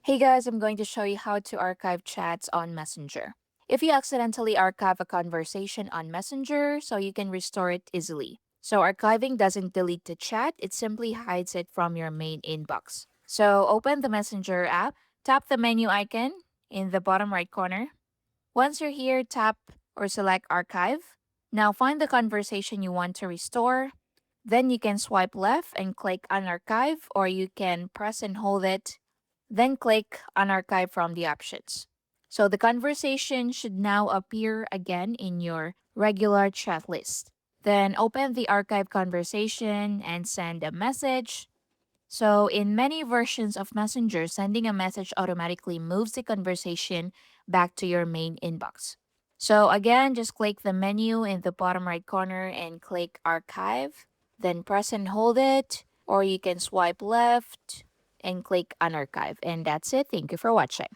Hey guys, I'm going to show you how to archive chats on Messenger. If you accidentally archive a conversation on Messenger, so you can restore it easily. So archiving doesn't delete the chat, it simply hides it from your main inbox. So open the Messenger app, tap the menu icon in the bottom right corner. Once you're here, tap or select archive. Now find the conversation you want to restore. Then you can swipe left and click unarchive, or you can press and hold it, then click unarchive from the options. So the conversation should now appear again in your regular chat list. Then open the archive conversation and send a message. So, in many versions of Messenger, sending a message automatically moves the conversation back to your main inbox. So, again, just click the menu in the bottom right corner and click Archive, then press and hold it, or you can swipe left and click Unarchive. And that's it. Thank you for watching.